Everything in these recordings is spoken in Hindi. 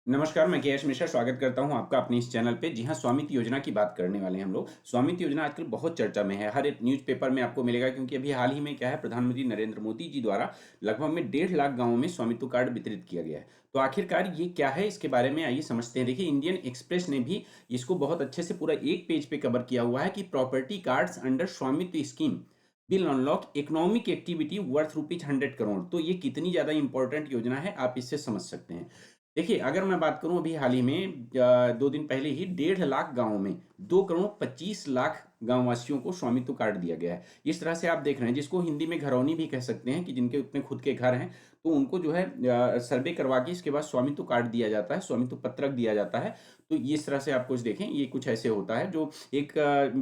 नमस्कार, मैं केएस मिश्रा स्वागत करता हूं आपका अपने इस चैनल पे। जी हाँ, स्वामित्व योजना की बात करने वाले हैं हम लोग। स्वामित्व योजना आजकल बहुत चर्चा में है, हर एक न्यूज़पेपर में आपको मिलेगा क्योंकि अभी हाल ही में क्या है, प्रधानमंत्री नरेंद्र मोदी जी द्वारा लगभग में 1.5 लाख गाँवों में स्वामित्व कार्ड वितरित किया गया है। तो आखिरकार ये क्या है, इसके बारे में आइए समझते हैं। देखिए, इंडियन एक्सप्रेस ने भी इसको बहुत अच्छे से पूरा एक पेज पे कवर किया हुआ है कि प्रॉपर्टी कार्ड्स अंडर स्वामित्व scheme will unlock economic activity worth ₹100 crore. तो ये कितनी ज़्यादा इंपॉर्टेंट योजना है, आप इससे समझ सकते हैं। देखिए, अगर मैं बात करूं अभी हाल ही में 2 दिन पहले ही 1.5 लाख गाँव में 2 करोड़ 25 लाख गाँव वासियों को स्वामित्व कार्ड दिया गया है। इस तरह से आप देख रहे हैं, जिसको हिंदी में घरौनी भी कह सकते हैं, कि जिनके अपने खुद के घर हैं, तो उनको जो है सर्वे करवा के इसके बाद स्वामित्व कार्ड दिया जाता है, स्वामित्व पत्रक दिया जाता है। तो इस तरह से आप कुछ देखें, ये कुछ ऐसे होता है जो एक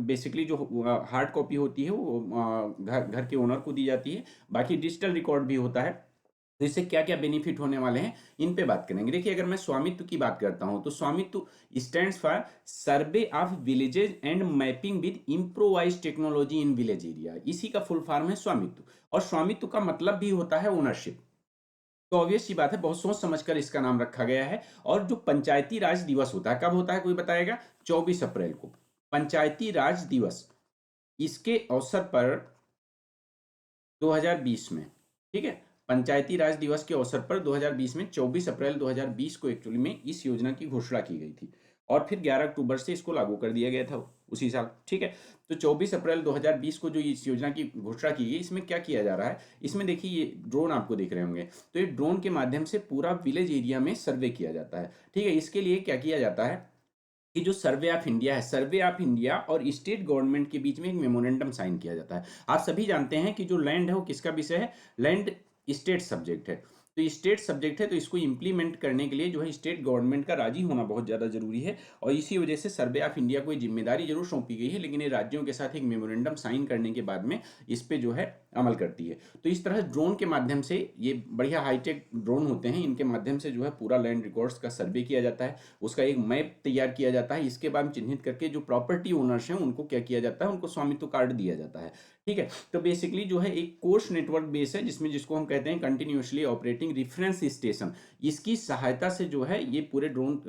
बेसिकली जो हार्ड कॉपी होती है वो घर घर के ओनर को दी जाती है। बाकी डिजिटल रिकॉर्ड भी होता है। तो इससे क्या क्या बेनिफिट होने वाले हैं, इन पे बात करेंगे। देखिए, अगर मैं स्वामित्व की बात करता हूं तो स्वामित्व stands for survey of villages and mapping with improvise technology in village area. इसी का फुल फॉर्म है स्वामित्व। और स्वामित्व का मतलब भी होता है ओनरशिप। तो ऑब्वियस सी बात है, बहुत सोच समझकर इसका नाम रखा गया है। और जो पंचायती राज दिवस होता है, कब होता है कोई बताएगा? 24 अप्रैल को पंचायती राज दिवस। इसके अवसर पर 2020 में, ठीक है, पंचायती राज दिवस के अवसर पर 2020 में 24 अप्रैल 2020 को एक्चुअली में इस योजना की घोषणा की गई थी। और फिर 11 अक्टूबर से इसको लागू कर दिया गया था उसी साल, ठीक है। तो 24 अप्रैल 2020 को जो इस योजना की घोषणा की गई, इसमें क्या किया जा रहा है? इसमें देखिए, ये ड्रोन आपको दिख रहे होंगे। तो ये ड्रोन के माध्यम से पूरा विलेज एरिया में सर्वे किया जाता है, ठीक है। इसके लिए क्या किया जाता है कि जो सर्वे ऑफ इंडिया है, सर्वे ऑफ इंडिया और स्टेट गवर्नमेंट के बीच में एक मेमोरेंडम साइन किया जाता है। आप सभी जानते हैं कि जो लैंड है वो किसका विषय है? लैंड स्टेट सब्जेक्ट है। तो स्टेट सब्जेक्ट है, तो इसको इंप्लीमेंट करने के लिए जो है स्टेट गवर्नमेंट का राजी होना बहुत ज़्यादा जरूरी है। और इसी वजह से सर्वे ऑफ इंडिया को ये जिम्मेदारी जरूर सौंपी गई है, लेकिन ये राज्यों के साथ एक मेमोरेंडम साइन करने के बाद में इस पे जो है अमल करती है। तो इस तरह ड्रोन के माध्यम से, ये बढ़िया हाईटेक ड्रोन होते हैं, इनके माध्यम से जो है पूरा लैंड रिकॉर्ड्स का सर्वे किया जाता है, उसका एक मैप तैयार किया जाता है। इसके बाद चिन्हित करके जो प्रॉपर्टी ओनर्स हैं उनको क्या किया जाता है? उनको स्वामित्व कार्ड दिया जाता है, ठीक है। तो बेसिकली जो है एक कोर्स नेटवर्क बेस है, जिसको हम कहते हैं कंटिन्यूसली ऑपरेटिंग रेफरेंस स्टेशन। इसकी सहायता से जो है ये पूरे ड्रोन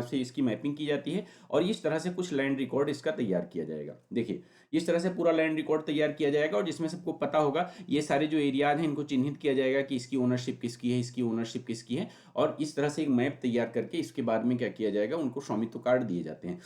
से इसकी मैपिंग की जाती है। और इस तरह से कुछ लैंड रिकॉर्ड इसका तैयार किया जाएगा। देखिए, इस तरह से पूरा लैंड रिकॉर्ड तैयार किया जाएगा, और जिसमें सबको पता होगा, ये सारे जो एरियाज हैं इनको चिन्हित किया जाएगा कि इसकी ओनरशिप किसकी है, इसकी ओनरशिप किसकी है। और इस तरह से एक मैप तैयार करके इसके बाद में क्या किया जाएगा? उनको स्वामित्व कार्ड दिए जाते हैं।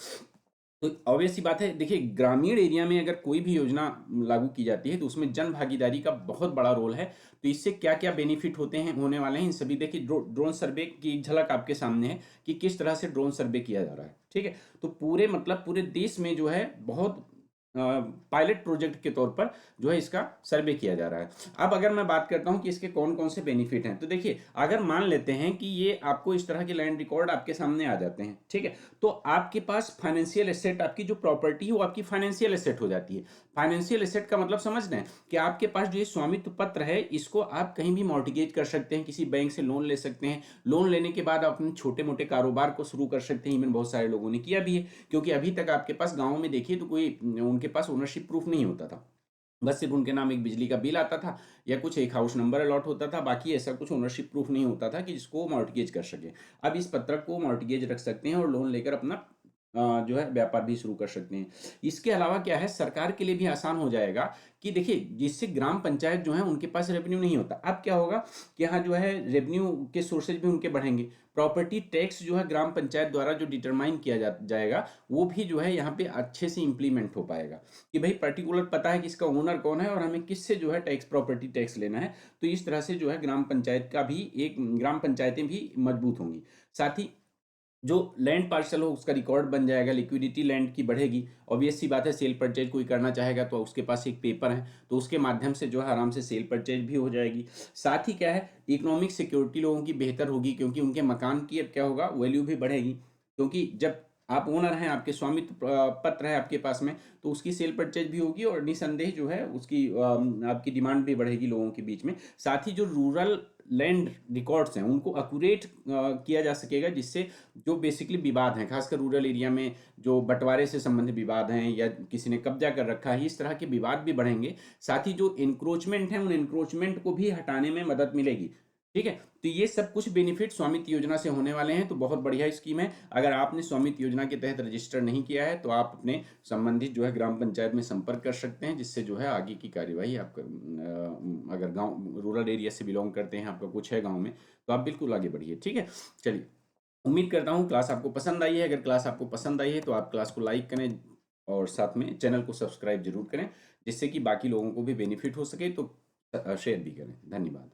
तो ऑब्वियस सी बात है, देखिए, ग्रामीण एरिया में अगर कोई भी योजना लागू की जाती है तो उसमें जन भागीदारी का बहुत बड़ा रोल है। तो इससे क्या क्या बेनिफिट होते हैं, होने वाले हैं, इन सभी देखिए ड्रोन सर्वे की एक झलक आपके सामने है कि किस तरह से ड्रोन सर्वे किया जा रहा है, ठीक है। तो पूरे मतलब पूरे देश में जो है बहुत पायलट प्रोजेक्ट के तौर पर जो है इसका सर्वे किया जा रहा है। अब अगर मैं बात करता हूं कि इसके कौन कौन से बेनिफिट हैं, तो देखिए, अगर मान लेते हैं कि ये आपको इस तरह के लैंड रिकॉर्ड आपके सामने आ जाते हैं, ठीक है, तो आपके पास फाइनेंशियल एसेट, आपकी जो प्रॉपर्टी है वो आपकी फाइनेंशियल एसेट हो जाती है। फाइनेंशियल एसेट का मतलब समझ रहे हैं कि आपके पास जो ये स्वामित्व पत्र है, इसको आप कहीं भी मॉर्टिगेज कर सकते हैं, किसी बैंक से लोन ले सकते हैं। लोन लेने के बाद आप अपने छोटे मोटे कारोबार को शुरू कर सकते हैं। इवन बहुत सारे लोगों ने किया भी है, क्योंकि अभी तक आपके पास गाँव में देखिए तो कोई उनके पास ओनरशिप प्रूफ नहीं होता था। बस सिर्फ उनके नाम एक बिजली का बिल आता था, या कुछ एक हाउस नंबर अलॉट होता था। बाकी ऐसा कुछ ओनरशिप प्रूफ नहीं होता था कि जिसको मॉर्टगेज कर सके। अब इस पत्रक को मॉर्टगेज रख सकते हैं और लोन लेकर अपना जो है व्यापार भी शुरू कर सकते हैं। इसके अलावा क्या है, सरकार के लिए भी आसान हो जाएगा कि देखिए, जिससे ग्राम पंचायत जो है उनके पास रेवेन्यू नहीं होता। अब क्या होगा कि यहाँ जो है रेवेन्यू के सोर्सेज भी उनके बढ़ेंगे। प्रॉपर्टी टैक्स जो है ग्राम पंचायत द्वारा जो डिटरमाइन किया जाएगा, वो भी जो है यहाँ पे अच्छे से इंप्लीमेंट हो पाएगा कि भाई पर्टिकुलर पता है कि इसका ओनर कौन है और हमें किससे जो है टैक्स, प्रॉपर्टी टैक्स लेना है। तो इस तरह से जो है ग्राम पंचायत का भी एक, ग्राम पंचायतें भी मजबूत होंगी। साथ ही जो लैंड पार्सल हो उसका रिकॉर्ड बन जाएगा, लिक्विडिटी लैंड की बढ़ेगी। ऑब्वियस सी बात है, सेल परचेज कोई करना चाहेगा तो उसके पास एक पेपर है, तो उसके माध्यम से जो है आराम से सेल परचेज भी हो जाएगी। साथ ही क्या है, इकोनॉमिक सिक्योरिटी लोगों की बेहतर होगी, क्योंकि उनके मकान की अब क्या होगा, वैल्यू भी बढ़ेगी। क्योंकि जब आप ओनर हैं, आपके स्वामित्व पत्र है आपके पास में, तो उसकी सेल परचेज भी होगी और निसंदेह जो है उसकी आपकी डिमांड भी बढ़ेगी लोगों के बीच में। साथ ही जो रूरल लैंड रिकॉर्ड्स हैं उनको अक्यूरेट किया जा सकेगा, जिससे जो बेसिकली विवाद हैं, खासकर रूरल एरिया में जो बंटवारे से संबंधित विवाद हैं या किसी ने कब्जा कर रखा है, इस तरह के विवाद भी बढ़ेंगे। साथ ही जो इंक्रोचमेंट है, उन इंक्रोचमेंट को भी हटाने में मदद मिलेगी। ठीक है। तो ये सब कुछ बेनिफिट स्वामित्व योजना से होने वाले हैं, तो बहुत बढ़िया स्कीम है। अगर आपने स्वामित्व योजना के तहत रजिस्टर नहीं किया है तो आप अपने संबंधित जो है ग्राम पंचायत में संपर्क कर सकते हैं, जिससे जो है आगे की कार्यवाही आप अगर गांव रूरल एरिया से बिलोंग करते हैं, आपका कुछ है गांव में, तो आप बिल्कुल आगे बढ़िए। ठीक है, चलिए, उम्मीद करता हूँ क्लास आपको पसंद आई है। अगर क्लास आपको पसंद आई है तो आप क्लास को लाइक करें और साथ में चैनल को सब्सक्राइब जरूर करें, जिससे कि बाकी लोगों को भी बेनिफिट हो सके। तो शेयर भी करें। धन्यवाद।